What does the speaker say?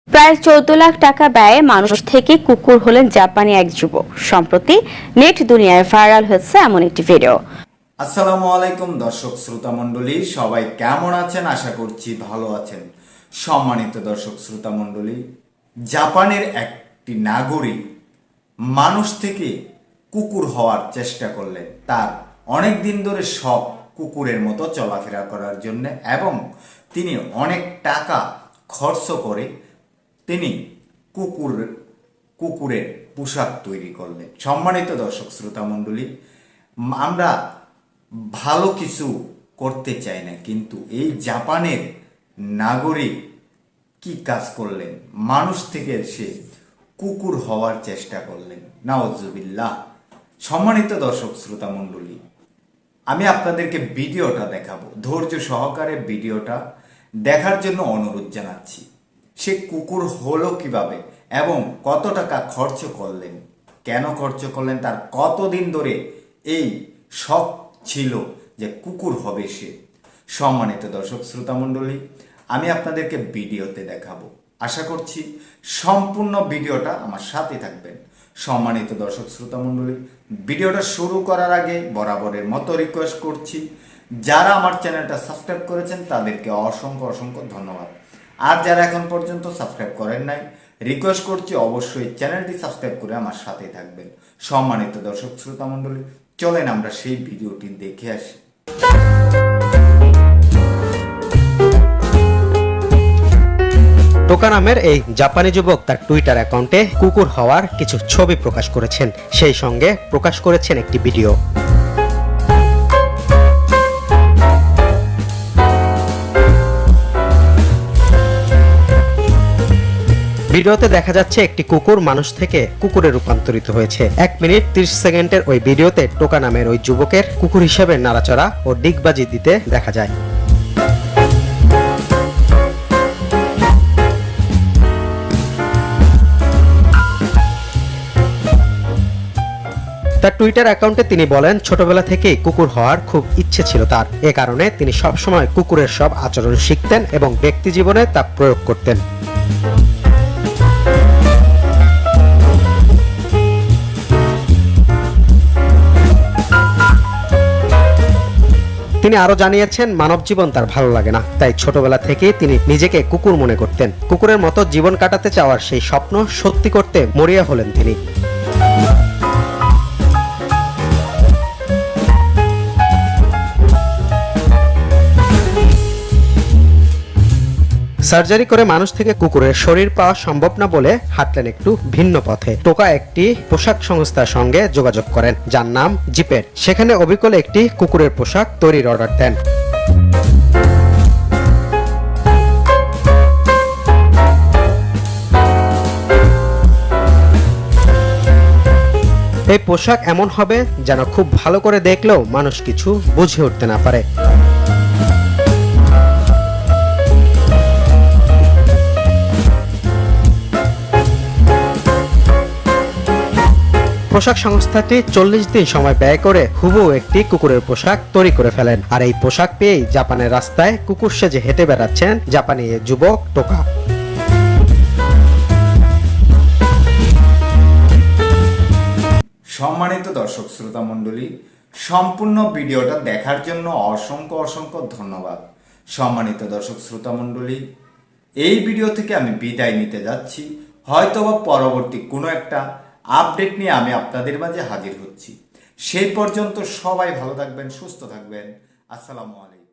প্রায় 14 লাখ টাকা ব্যয়ে মানুষ থেকে কুকুর হলেন জাপানি এক যুবক। সম্প্রতি নেট দুনিয়ায় ভাইরাল হয়েছে এমন একটি ভিডিও। আসসালামু আলাইকুম দর্শক শ্রোতা মণ্ডলী, সবাই কেমন আছেন? আশা করছি ভালো আছেন। সম্মানিত দর্শক শ্রোতা মণ্ডলী, জাপানের একটি নাগরিক মানুষ থেকে কুকুর হওয়ার চেষ্টা করলেন। তার অনেক দিন ধরে শখ কুকুরের মতো চলাফেরা করার জন্য, এবং তিনি অনেক টাকা খরচ করে তিনি কুকুরের পোশাক তৈরি করলেন। সম্মানিত দর্শক শ্রোতা মণ্ডলী, আমরা ভালো কিছু করতে চাই না, কিন্তু এই জাপানের নাগরিক কি কাজ করলেন? মানুষ থেকে সে কুকুর হওয়ার চেষ্টা করলেন। নাউজুবিল্লাহ। সম্মানিত দর্শক শ্রোতা মণ্ডলী, আমি আপনাদেরকে ভিডিওটা দেখাবো। ধৈর্য সহকারে ভিডিওটা দেখার জন্য অনুরোধ জানাচ্ছি। সে কুকুর হলো কিভাবে এবং কত টাকা খরচ করলেন, কেন খরচ করলেন, তার কতদিন ধরে এই শখ ছিল যে কুকুর হবে সে। সম্মানিত দর্শক শ্রোতা মণ্ডলী, আমি আপনাদেরকে ভিডিওতে দেখাবো। আশা করছি সম্পূর্ণ ভিডিওটা আমার সাথে থাকবেন। সম্মানিত দর্শক শ্রোতা মণ্ডলী, ভিডিওটা শুরু করার আগে বরাবরের মতো রিকোয়েস্ট করছি, যারা আমার চ্যানেলটা সাবস্ক্রাইব করেছেন তাদেরকে অসংখ্য অসংখ্য ধন্যবাদ। আর যারা এখন পর্যন্ত সাবস্ক্রাইব করেন নাই, রিকোয়েস্ট করছি অবশ্যই চ্যানেলটি সাবস্ক্রাইব করে আমার সাথে থাকবেন। সম্মানিত দর্শক শ্রোতা মণ্ডলী, চলেন আমরা সেই ভিডিওটি দেখে আসি। টোকা নামের এই জাপানি যুবক তার টুইটার অ্যাকাউন্টে কুকুর হওয়ার কিছু ছবি প্রকাশ করেছেন, সেই সঙ্গে প্রকাশ করেছেন একটি ভিডিও। ভিডিওতে দেখা যাচ্ছে একটি কুকুর মানুষ থেকে কুকুরে রূপান্তরিত হয়েছে। 1 মিনিট 30 সেকেন্ডের ওই ভিডিওতে টোকা নামের ওই যুবকের কুকুর হিসেবে নাড়াচাড়া ও ডিগবাজি দিতে দেখা যায়। তার টুইটার অ্যাকাউন্টে তিনি বলেন, ছোটবেলা থেকেই কুকুর হওয়ার খুব ইচ্ছে ছিল তার। এ কারণে তিনি সবসময় কুকুরের সব আচরণ শিখতেন এবং ব্যক্তি জীবনে তা প্রয়োগ করতেন। তিনি আরো জানিয়েছেন, মানব জীবন তার ভালো লাগে না, তাই ছোটবেলা থেকেই তিনি নিজেকে কুকুর মনে করতেন। কুকুরের মতো জীবন কাটাতে চাওয়ার সেই স্বপ্ন সত্যি করতে মরিয়া হলেন তিনি। সার্জারি করে মানুষ থেকে কুকুরের শরীর পাওয়া সম্ভব না বলে হাঁটলেন একটু ভিন্ন পথে। টোকা একটি পোশাক সংস্থার সঙ্গে যোগাযোগ করেন, যার নাম জিপের। সেখানে অবিকলে একটি কুকুরের পোশাক তৈরির অর্ডার দেন। এই পোশাক এমন হবে যেন খুব ভালো করে দেখলেও মানুষ কিছু বুঝে উঠতে না পারে। পোশাক সংস্থাটি 40 দিন সময় ব্যয় করে হুবহু একটি কুকুরের পোশাক তৈরি করে ফেলেন। আর এই পোশাক পেয়েই জাপানের রাস্তায় কুকুর সেজে হেঁটে বেড়াচ্ছেন জাপানি যুবক টোকা। সম্মানিত দর্শক শ্রোতা মণ্ডলী, সম্পূর্ণ ভিডিওটা দেখার জন্য অসংখ্য অসংখ্য ধন্যবাদ। সম্মানিত দর্শক শ্রোতা মণ্ডলী, এই ভিডিও থেকে আমি বিদায় নিতে যাচ্ছি। হয়তোবা পরবর্তী কোনো একটা আপডেট নিয়ে আমি আপনাদের মাঝে হাজির হচ্ছি। সেই পর্যন্ত সবাই ভালো থাকবেন, সুস্থ থাকবেন। আসসালামু আলাইকুম।